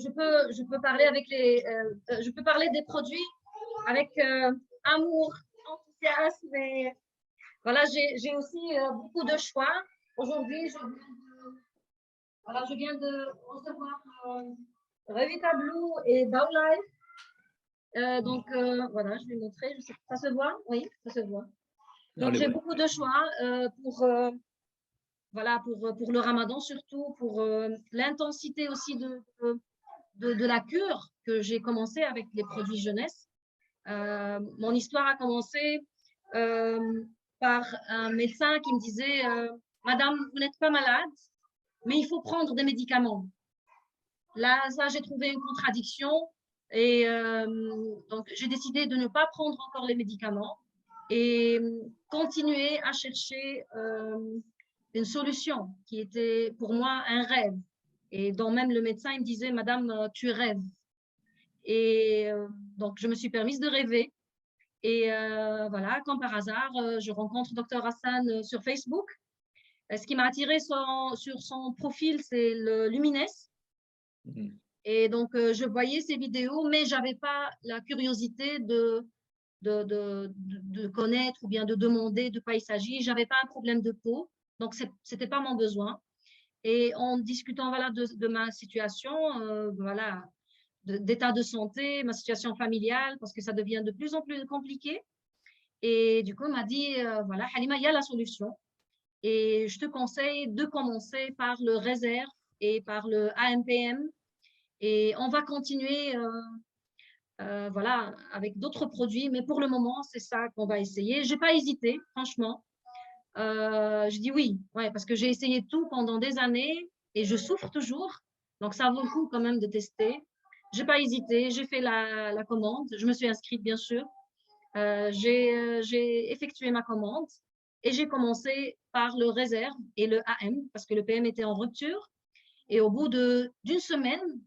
je peux parler avec je peux parler des produits avec amour, enthousiasme. Et voilà, j'ai aussi beaucoup de choix. Aujourd'hui, je viens de recevoir Revita Blue et Baulife. Voilà, je vais montrer. Je sais, ça se voit? Oui, ça se voit. Donc, j'ai beaucoup de choix voilà, pour le ramadan surtout, pour l'intensité aussi de la cure que j'ai commencé avec les produits jeunesse. Mon histoire a commencé par un médecin qui me disait Madame, vous n'êtes pas malade, mais il faut prendre des médicaments. Là, ça, j'ai trouvé une contradiction et donc j'ai décidé de ne pas prendre encore les médicaments et continuer à chercher une solution qui était pour moi un rêve. Et dont même le médecin il me disait Madame, tu rêves. Et donc, je me suis permise de rêver. Et voilà, comme par hasard, je rencontre Dr Hassan sur Facebook. Ce qui m'a attiré sur son profil, c'est le Lumines. Et donc, je voyais ses vidéos, mais je n'avais pas la curiosité de connaître ou bien de demander de quoi il s'agit. Je n'avais pas un problème de peau, donc ce n'était pas mon besoin. Et en discutant voilà, de ma situation, voilà, d'état de santé, ma situation familiale, parce que ça devient de plus en plus compliqué. Et du coup, il m'a dit, voilà, Halima, il y a la solution. Et je te conseille de commencer par le réserve et par le AMPM. Et on va continuer voilà, avec d'autres produits, mais pour le moment, c'est ça qu'on va essayer. Je n'ai pas hésité, franchement. Je dis oui, ouais, parce que j'ai essayé tout pendant des années et je souffre toujours. Donc, ça vaut le coup quand même de tester. Je n'ai pas hésité, j'ai fait la commande. Je me suis inscrite, bien sûr. J'ai effectué ma commande et j'ai commencé par le réserve et le AM parce que le PM était en rupture. Et au bout d'une semaine,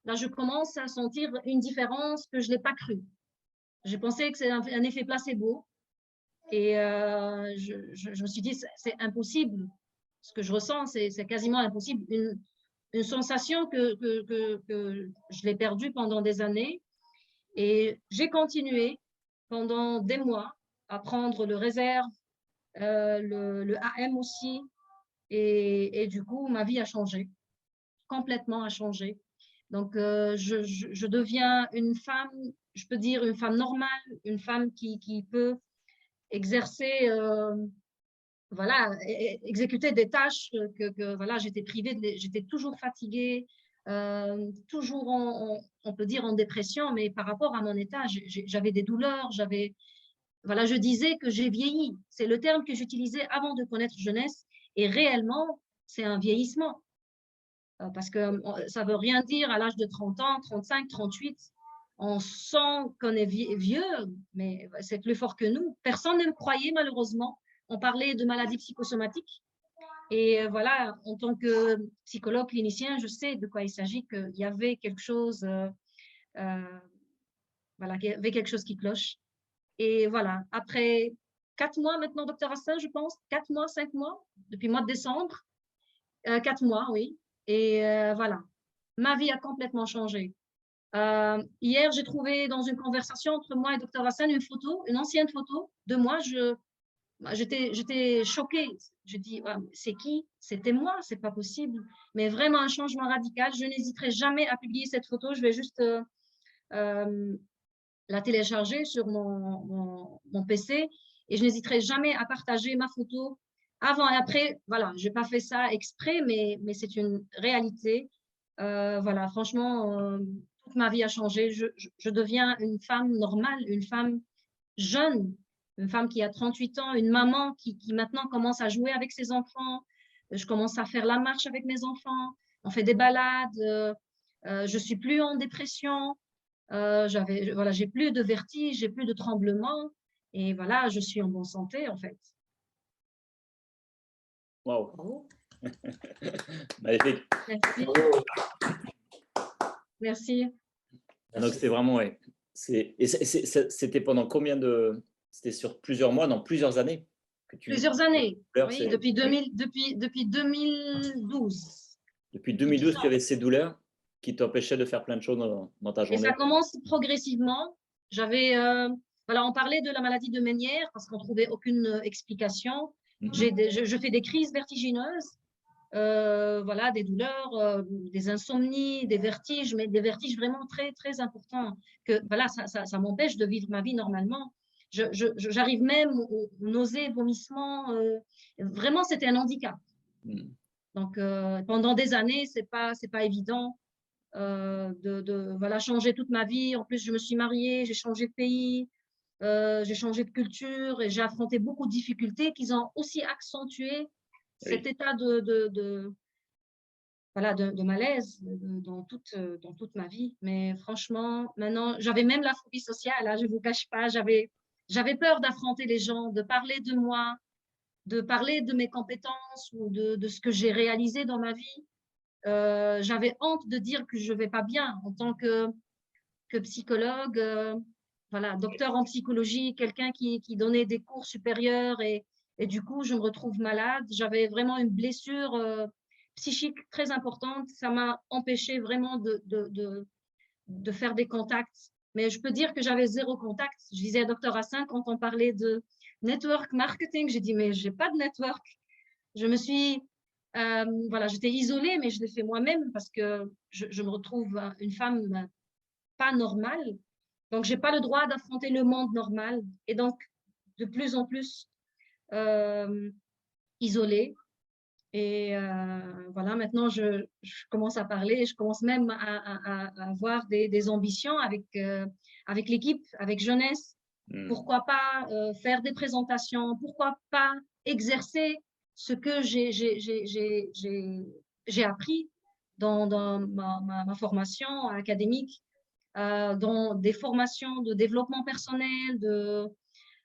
là, je commence à sentir une différence que je n'ai pas crue. J'ai pensé que c'est un effet placebo. Et je me suis dit, c'est impossible. Ce que je ressens, c'est quasiment impossible. Une sensation que je l'ai perdue pendant des années. Et j'ai continué pendant des mois à prendre le réserve, le AM aussi. Et du coup, ma vie a changé, complètement a changé. Donc, je deviens une femme, je peux dire une femme normale, une femme qui peut exercer, voilà, exécuter des tâches que voilà, j'étais privée, j'étais toujours fatiguée, toujours, on peut dire, en dépression, mais par rapport à mon état, j'avais des douleurs, voilà, je disais que j'ai vieilli. C'est le terme que j'utilisais avant de connaître jeunesse, et réellement, c'est un vieillissement. Parce que ça ne veut rien dire à l'âge de 30 ans, 35, 38. On sent qu'on est vieux, mais c'est plus fort que nous. Personne ne me croyait, malheureusement. On parlait de maladies psychosomatiques. Et voilà, en tant que psychologue clinicien, je sais de quoi il s'agit, qu'il y avait quelque chose, voilà, qu'il y avait quelque chose qui cloche. Et voilà, après 4 mois maintenant, docteur Hassan, je pense, 4 mois, 5 mois, depuis le mois de décembre, 4 mois, oui. Et voilà, ma vie a complètement changé. Hier, j'ai trouvé dans une conversation entre moi et Dr Hassan une photo, une ancienne photo de moi. J'étais choquée. Je dis, ouais, c'est qui? C'était moi, c'est pas possible. Mais vraiment un changement radical. Je n'hésiterai jamais à publier cette photo. Je vais juste la télécharger sur mon PC et je n'hésiterai jamais à partager ma photo avant et après. Voilà, je n'ai pas fait ça exprès, mais c'est une réalité. Voilà, franchement, toute ma vie a changé. Je deviens une femme normale, une femme jeune, une femme qui a 38 ans, une maman qui maintenant commence à jouer avec ses enfants. Je commence à faire la marche avec mes enfants. On fait des balades. Je suis plus en dépression. Voilà, j'ai plus de vertige, j'ai plus de tremblements. Et voilà, je suis en bonne santé, en fait. Waouh! Magnifique. Merci. Merci. Donc, c'était vraiment, ouais. C'était pendant combien de... C'était sur plusieurs mois, non, plusieurs années que Plusieurs années, oui, depuis 2012. Depuis 2012, tu avais ces douleurs? qui t'empêchait de faire plein de choses dans ta Et ça journée? commence progressivement. J'avais, voilà, on parlait de la maladie de Ménière parce qu'on trouvait aucune explication. Mhm. Je fais des crises vertigineuses, voilà, des douleurs, des insomnies, des vertiges, mais des vertiges vraiment très, très importants. Que, voilà, ça m'empêche de vivre ma vie normalement. J'arrive même aux nausées, vomissements. Vraiment, c'était un handicap. Mhm. Donc, pendant des années, c'est pas évident voilà, changer toute ma vie. En plus, je me suis mariée, j'ai changé de pays, j'ai changé de culture et j'ai affronté beaucoup de difficultés qui ont aussi accentué cet Oui. état voilà, de malaise dans toute ma vie. Mais franchement, maintenant, j'avais même la phobie sociale, hein, je ne vous cache pas, j'avais peur d'affronter les gens, de parler de moi, de parler de mes compétences ou de ce que j'ai réalisé dans ma vie. J'avais honte de dire que je ne vais pas bien en tant que psychologue, voilà, docteur en psychologie, quelqu'un qui donnait des cours supérieurs et du coup, je me retrouve malade. J'avais vraiment une blessure psychique très importante. Ça m'a empêché vraiment de faire des contacts. Mais je peux dire que j'avais zéro contact. Je disais à Dr Hassan, quand on parlait de network marketing, j'ai dit, mais j'ai pas de network. Je me suis, voilà, j'étais isolée, mais je l'ai fait moi-même parce que je me retrouve une femme pas normale. Donc, j'ai pas le droit d'affronter le monde normal. Et donc, de plus en plus euh, isolée. Et voilà, maintenant, je commence à parler. Je commence même à avoir des ambitions avec l'équipe, avec jeunesse. Mhm. Pourquoi pas faire des présentations? Pourquoi pas exercer ce que j'ai appris dans ma formation académique, dans des formations de développement personnel,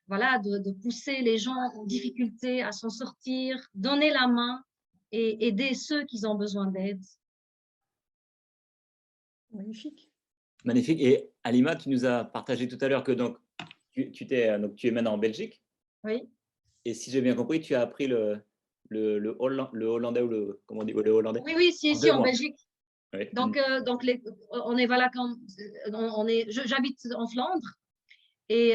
voilà, de pousser les gens en difficulté à s'en sortir, donner la main et aider ceux qui ont besoin d'aide. Magnifique. Magnifique. Et Halima, tu nous as partagé tout à l'heure que donc, tu es maintenant en Belgique. Oui, Et si j'ai bien compris, tu as appris le hollandais ou comment on dit, le hollandais oui, oui, c'est en ici deux en mois. Belgique. Oui. Donc on est, voilà, j'habite en Flandre et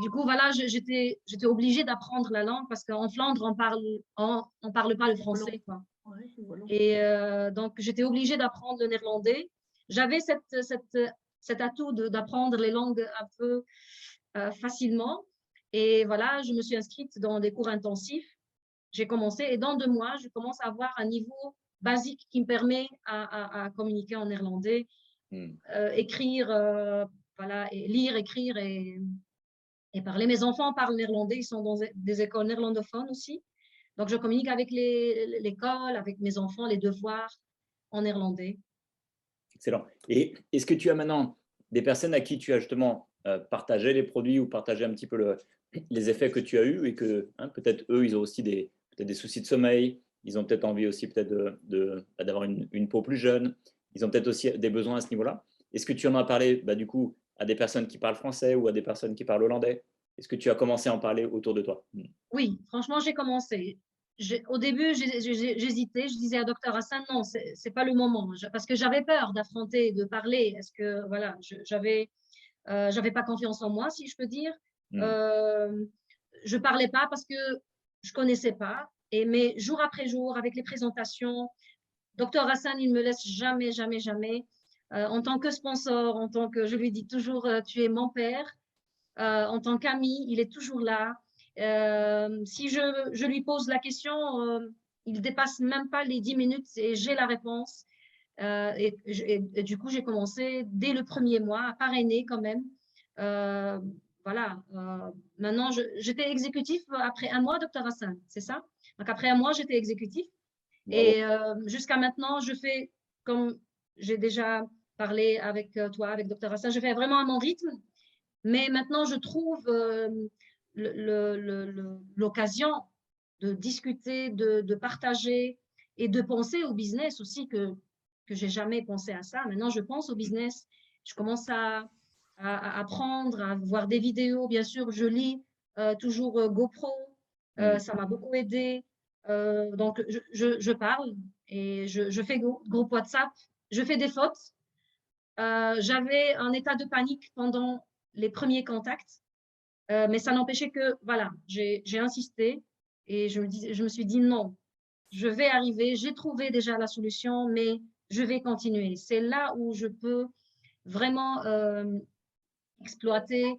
du coup, voilà, j'étais obligée d'apprendre la langue parce qu'en Flandre, on parle pas le français, quoi. Ouais, voilà. Et donc, j'étais obligée d'apprendre le néerlandais. J'avais cet atout d'apprendre les langues un peu facilement. Et voilà, je me suis inscrite dans des cours intensifs. J'ai commencé et dans 2 mois, je commence à avoir un niveau basique qui me permet à communiquer en néerlandais, Mm. écrire, voilà, et lire, écrire et parler. Mes enfants parlent néerlandais, ils sont dans des écoles néerlandophones aussi. Donc, je communique avec l'école, avec mes enfants, les devoirs en néerlandais. Excellent. Et est-ce que tu as maintenant des personnes à qui tu as justement partagé les produits ou partagé un petit peu les effets que tu as eus et que peut-être eux, ils ont aussi peut-être des soucis de sommeil, ils ont peut-être envie aussi peut-être d'avoir une peau plus jeune, ils ont peut-être aussi des besoins à ce niveau-là. Est-ce que tu en as parlé du coup à des personnes qui parlent français ou à des personnes qui parlent hollandais? Est-ce que tu as commencé à en parler autour de toi? Oui, franchement, j'ai commencé. Au début, j'hésitais. Je disais à Dr Hassan, non, c'est pas le moment. Parce que j'avais peur d'affronter, de parler. Est-ce que, voilà, j'avais pas confiance en moi, si je peux dire. Mm. Euh, je parlais pas parce que je connaissais pas. Mais jour après jour, avec les présentations, Dr Hassan, il me laisse jamais, jamais, jamais. En tant que sponsor, en tant que, je lui dis toujours, tu es mon père. En tant qu'ami, il est toujours là. Si je lui pose la question, il dépasse même pas les 10 minutes et j'ai la réponse. Et du coup, j'ai commencé dès le premier mois à parrainer quand même. Euh, voilà. Maintenant, j'étais exécutif après 1 mois, Dr Hassan, c'est ça? Donc après 1 mois, j'étais exécutif. Bravo. Et jusqu'à maintenant, je fais, comme j'ai déjà parlé avec toi, avec Dr Hassan, je fais vraiment à mon rythme. Mais maintenant, je trouve l'occasion de discuter, de partager et de penser au business aussi que j'ai jamais pensé à ça. Maintenant, je pense au business. Je commence à apprendre, à voir des vidéos. Bien sûr, je lis toujours GoPro. Mm. Ça m'a beaucoup aidé. Donc, je parle et je fais groupe WhatsApp je fais des fautes. J'avais un état de panique pendant les premiers contacts, mais ça n'empêchait que, voilà, j'ai insisté et je me suis dit non, je vais arriver, j'ai trouvé déjà la solution, mais je vais continuer. C'est là où je peux vraiment exploiter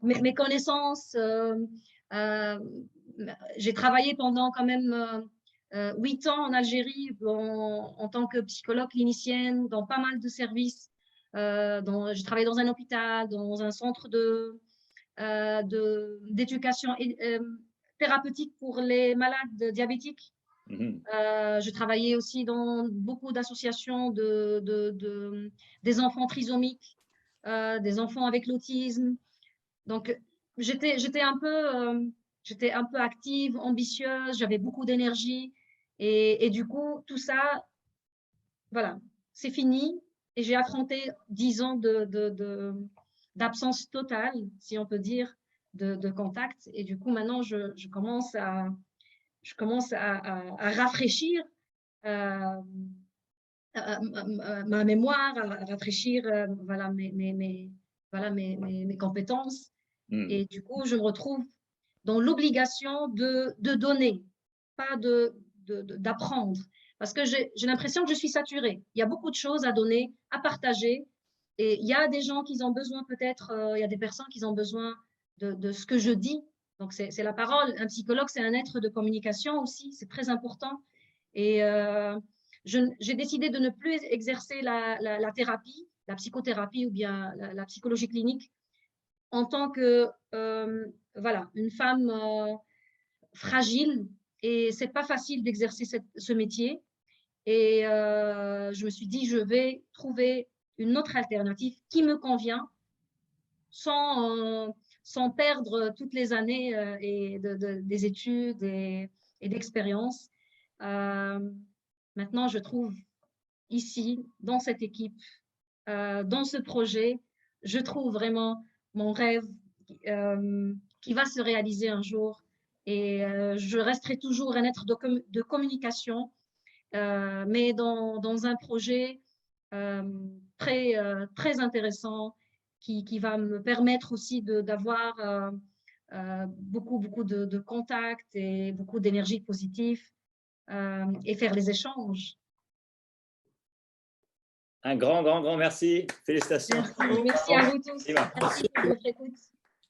mes connaissances. J'ai travaillé pendant quand même 8 ans en Algérie en tant que psychologue clinicienne dans pas mal de services. J'ai travaillé dans un hôpital, dans un centre d'éducation thérapeutique pour les malades diabétiques. Je travaillais aussi dans beaucoup d'associations des enfants trisomiques, des enfants avec l'autisme. Donc, j'étais un peu active, ambitieuse, j'avais beaucoup d'énergie. Et du coup, tout ça, voilà, c'est fini. Et j'ai affronté 10 ans d'absence totale, si on peut dire, de contact. Et du coup, maintenant, je commence à rafraîchir ma mémoire, à rafraîchir voilà, mes compétences. Et du coup, je me retrouve dans l'obligation de donner, pas d'apprendre. Parce que j'ai l'impression que je suis saturée. Il y a beaucoup de choses à donner, à partager. Et il y a des gens qui ont besoin peut-être, il y a des personnes qui ont besoin de ce que je dis. Donc, c'est la parole. Un psychologue, c'est un être de communication aussi. C'est très important. Et j'ai décidé de ne plus exercer la thérapie, la psychothérapie ou bien la psychologie clinique en tant que voilà, une femme fragile. Et c'est pas facile d'exercer ce métier. Et je me suis dit, je vais trouver une autre alternative qui me convient sans perdre toutes les années des études et d'expérience. Maintenant, je trouve ici, dans cette équipe, dans ce projet, je trouve vraiment mon rêve qui va se réaliser un jour. Et je resterai toujours un être de communication, mais dans un projet très intéressant qui va me permettre aussi d'avoir beaucoup de contacts et beaucoup d'énergie positive et faire les échanges. Un grand merci. Félicitations. Merci à vous tous. Merci pour votre écoute.